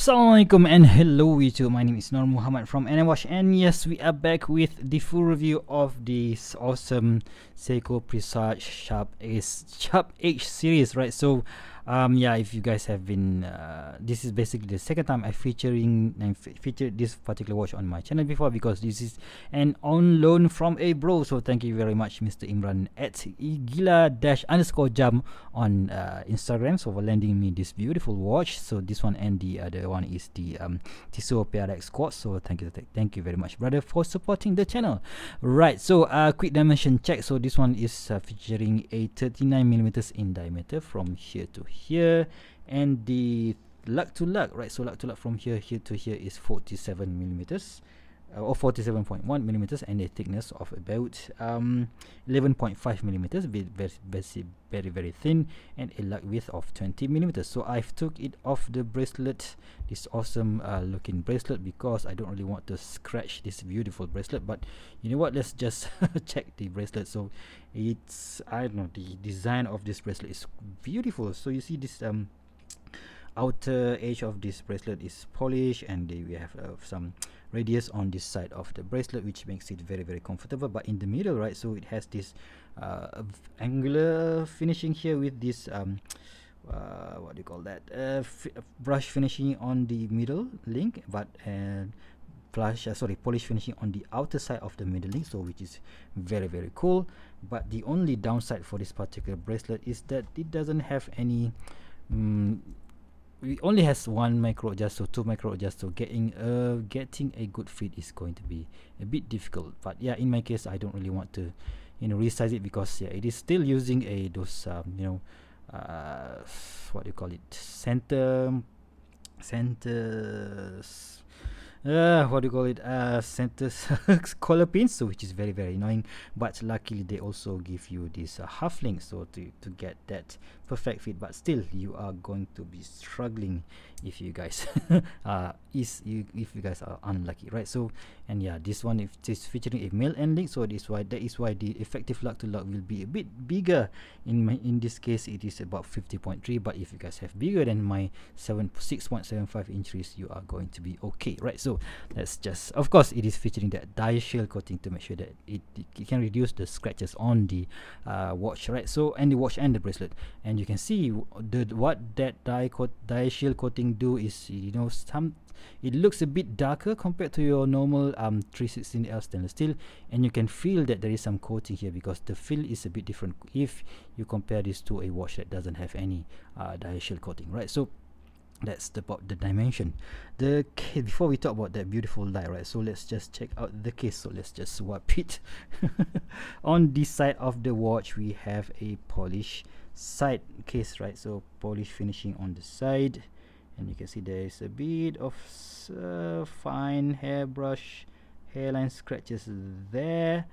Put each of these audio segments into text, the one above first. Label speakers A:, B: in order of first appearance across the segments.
A: Assalamualaikum and hello YouTube. My name is Nur Muhammad from NMWatch, and yes, we are back with the full review of this awesome Seiko Presage Sharp Edge series, right? So yeah, if you guys have been this is basically the second time I featured this particular watch on my channel before, because this is an on loan from a bro. So thank you very much, Mr. Imran at igila_jam on Instagram, so for lending me this beautiful watch. So this one, and the other one is the Tissot PRX Quartz. So thank you very much, brother, for supporting the channel. Right, so quick dimension check. So this one is featuring a 39mm in diameter from here to here, and the lug to lug, right? So lug to lug from here to here is 47mm. Or 47.1 millimeters, and a thickness of about 11.5 millimeters, very thin, and a lug width of 20 millimeters. So I've took it off the bracelet, this awesome looking bracelet, because I don't really want to scratch this beautiful bracelet. But you know what, let's just check the bracelet. So it's, I don't know, the design of this bracelet is beautiful. So you see this outer edge of this bracelet is polished, and we have some radius on this side of the bracelet, which makes it very comfortable. But in the middle, right, so it has this angular finishing here with this what do you call that, brush finishing on the middle link, but polish finishing on the outer side of the middle link, so which is very cool. But the only downside for this particular bracelet is that it doesn't have any it only has one micro adjust, so 2 micro adjust, so getting a good fit is going to be a bit difficult. But yeah, in my case, I don't really want to, you know, resize it, because yeah, it is still using those you know, what do you call it, center what do you call it, center collar pins, so which is very annoying. But luckily they also give you this half link, so to get that perfect fit. But still, you are going to be struggling if you guys if you guys are unlucky, right? So, and yeah, this one, if it is featuring a male end link, so that is why the effective lug to lug will be a bit bigger. In this case, it is about 50.3, but if you guys have bigger than my 6.75 inches, you are going to be okay, right? So let's just, of course, it is featuring that die shield coating to make sure that it can reduce the scratches on the watch, right? So, and the watch and the bracelet, and you can see what that die shield coating do is, you know, it looks a bit darker compared to your normal 316L stainless steel, and you can feel that there is some coating here, because the feel is a bit different if you compare this to a watch that doesn't have any die shield coating, right? So that's about the dimension. The case, before we talk about that beautiful die, right, so let's just check out the case. So let's just swap it. On this side of the watch, we have a polished side case, right? So polish finishing on the side, and you can see there is a bit of fine hairbrush hairline scratches there,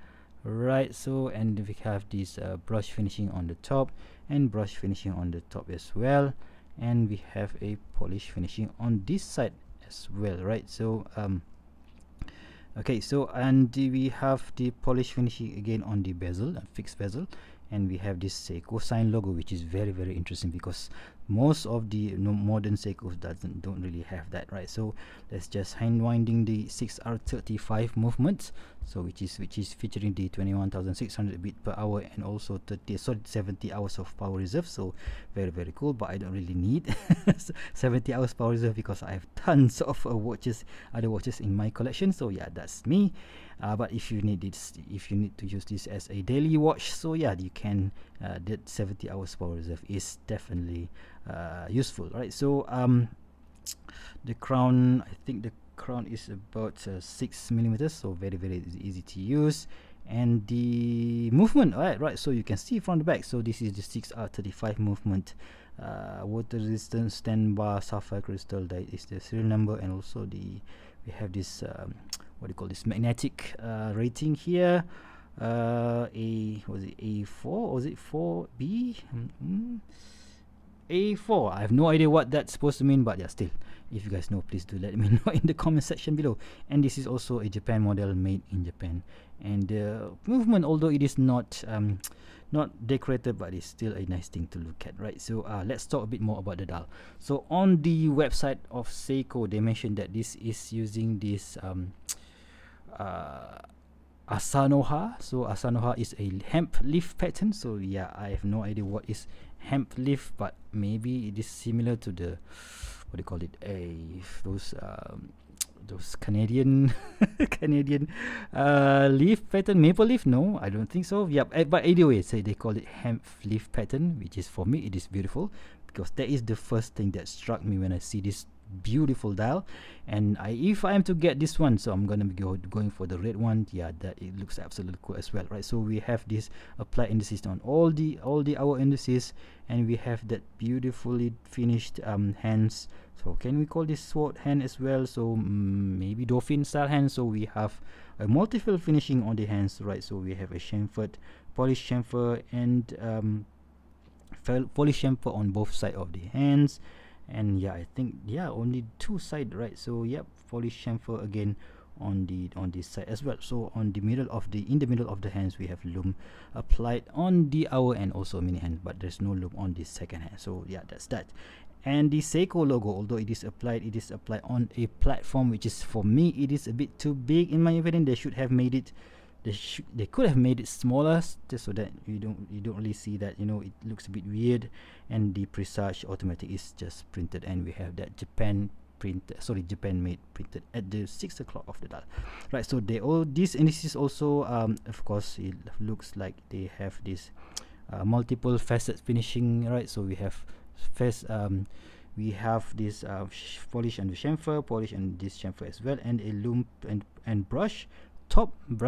A: right? So, and we have this brush finishing on the top, and brush finishing on the top as well, and we have a polish finishing on this side as well, right? So okay, so, and we have the polish finishing again on the bezel, fixed bezel, and we have this Seiko sign logo, which is very interesting, because most of the modern Seikos don't really have that, right? So let's just hand winding the 6R35 movement, so which is featuring the 21,600 beat per hour, and also 70 hours of power reserve. So very cool, but I don't really need 70 hours power reserve, because I have tons of other watches in my collection. So yeah, that's me. But if you need to use this as a daily watch, so yeah, you can, that 70 hours power reserve is definitely useful, right? So the crown, I think the crown is about 6 millimeters, so very easy to use. And the movement, right, so you can see from the back, so this is the 6R35 movement, water resistance, 10 bar Sapphire Crystal, that is the serial number, and also we have this what do you call this, magnetic rating here, was it A4 or was it 4B? A4. I have no idea what that's supposed to mean, but yeah, still, if you guys know, please do let me know in the comment section below. And this is also a Japan model, made in Japan. And the movement, although it is not not decorated, but it's still a nice thing to look at, right? So let's talk a bit more about the dial. So on the website of Seiko, they mentioned that this is using this Asanoha. So Asanoha is a hemp leaf pattern. So yeah, I have no idea what is hemp leaf, but maybe it is similar to the, what do you call it, those Canadian Canadian leaf pattern, maple leaf. No, I don't think so. Yep. But anyway, say they call it hemp leaf pattern, which is, for me, it is beautiful, because that is the first thing that struck me when I see this beautiful dial. And if I am to get this one, so I'm gonna be going for the red one. Yeah, that it looks absolutely cool as well, right? So we have this applied indices on all the hour indices, and we have that beautifully finished hands. So can we call this sword hand as well? So maybe dolphin style hand. So we have a multiple finishing on the hands, right? So we have a chamfered, polished chamfer, and polished chamfer on both sides of the hands. And yeah, I think, yeah, only two side, right? So yep, polished chamfer again on this side as well. So on the middle of the hands, we have loom applied on the hour and also mini hand, but there's no loom on the second hand. So yeah, that's that. And the Seiko logo, although it is applied on a platform which is, for me, it is a bit too big in my opinion. They should have made it, they could have made it smaller, just so that you don't really see that, you know, it looks a bit weird. And the Presage automatic is just printed, and we have that Japan made printed at the 6 o'clock of the dial, right? So they all this, and this is also of course, it looks like they have this multiple facet finishing, right? So we have we have this polish and the chamfer, polish and this chamfer as well, and a loom and brush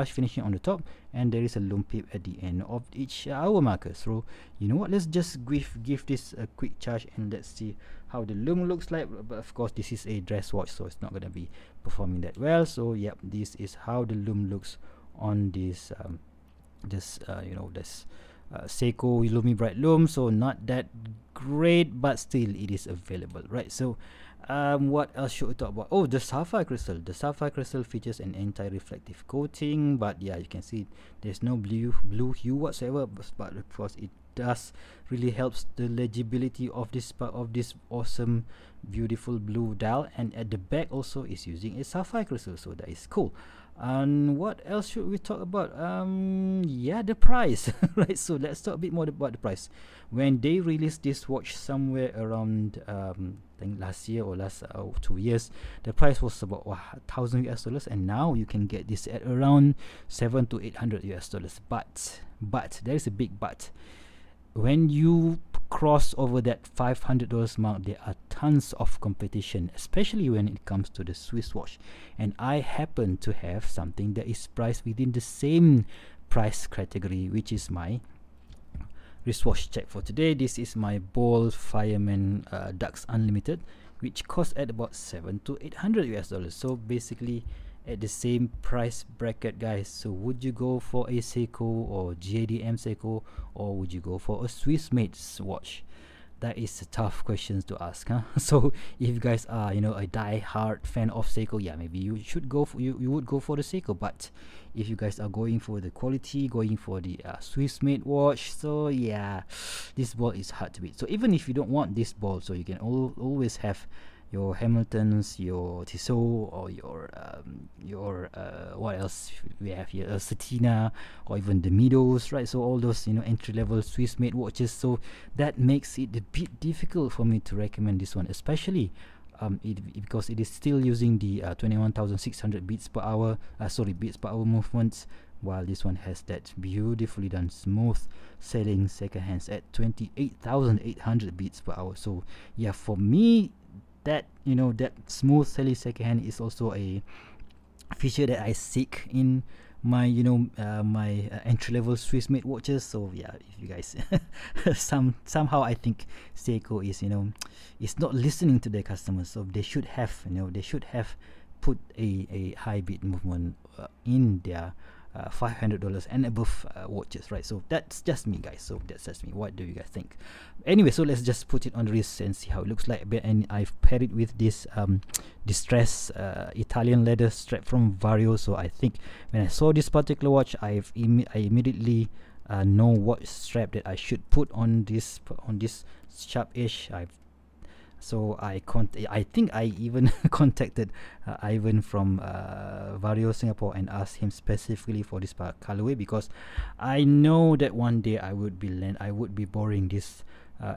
A: finishing on the top, and there is a loom pip at the end of each hour marker. So you know what, let's just give this a quick charge, and let's see how the loom looks like. But of course, this is a dress watch, so it's not going to be performing that well. So yep, this is how the loom looks on this Seiko Lumi Bright loom. So not that great, but still it is available, right? So what else should we talk about? Oh, the Sapphire Crystal. The Sapphire Crystal features an anti-reflective coating, but yeah, you can see there's no blue hue whatsoever, but of course it does really helps the legibility of this part of this awesome beautiful blue dial. And at the back also is using a Sapphire Crystal, so that is cool. And what else should we talk about? Yeah, the price. Right, so let's talk a bit more about the price. When they released this watch somewhere around I think last year or last 2 years, the price was about $1,000 US, and now you can get this at around $700 to $800 US. But there is a big but. When you cross over that $500 mark, there are tons of competition, especially when it comes to the Swiss watch. And I happen to have something that is priced within the same price category, which is my wristwatch check for today. This is my Ball Fireman Dux Unlimited, which costs at about $700 to $800 US. So basically at the same price bracket, guys. So would you go for a Seiko or JDM Seiko, or would you go for a Swiss made watch? That is a tough questions to ask, huh? So if you guys are, you know, a die-hard fan of Seiko, yeah, maybe you should go for you would go for the Seiko. But if you guys are going for the quality, going for the Swiss made watch, so yeah, this ball is hard to beat. So even if you don't want this ball, so you can always have your Hamiltons, your Tissot, or your what else we have here, Satina, or even the Midos, right? So all those, you know, entry-level Swiss-made watches. So that makes it a bit difficult for me to recommend this one, especially because it is still using the 21,600 beats per hour movements, while this one has that beautifully done smooth sailing second hands at 28,800 beats per hour. So yeah, for me, that, you know, that smooth sailing second hand is also a feature that I seek in my, you know, my entry-level Swiss made watches. So yeah, if you guys somehow I think Seiko is, you know, is not listening to their customers, so they should have, you know, they should have put a high beat movement in their $500 and above watches, right? So that's just me, guys. So that's just me. What do you guys think? Anyway, so let's just put it on the wrist and see how it looks like. And I've paired it with this distressed Italian leather strap from Vario. So I think when I saw this particular watch, I immediately know what strap that I should put on this Sharp Edge. I think I even contacted Ivan from Vario Singapore and asked him specifically for this colorway, because I know that one day I would be borrowing this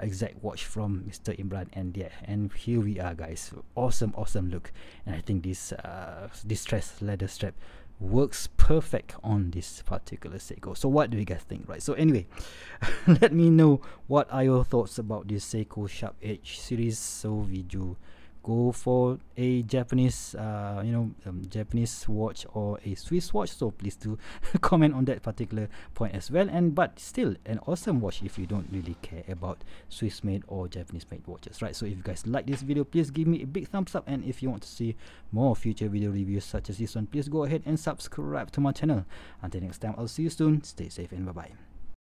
A: exact watch from Mr. Imran, and here we are, guys. Awesome look. And I think this distressed leather strap works perfect on this particular Seiko. So what do you guys think, right? So anyway, let me know what are your thoughts about this Seiko Sharp Edge series. So would you go for a Japanese Japanese watch or a Swiss watch? So please do comment on that particular point as well. But still an awesome watch if you don't really care about Swiss made or Japanese made watches, right? So if you guys like this video, please give me a big thumbs up, and if you want to see more future video reviews such as this one, please go ahead and subscribe to my channel. Until next time, I'll see you soon. Stay safe and bye bye.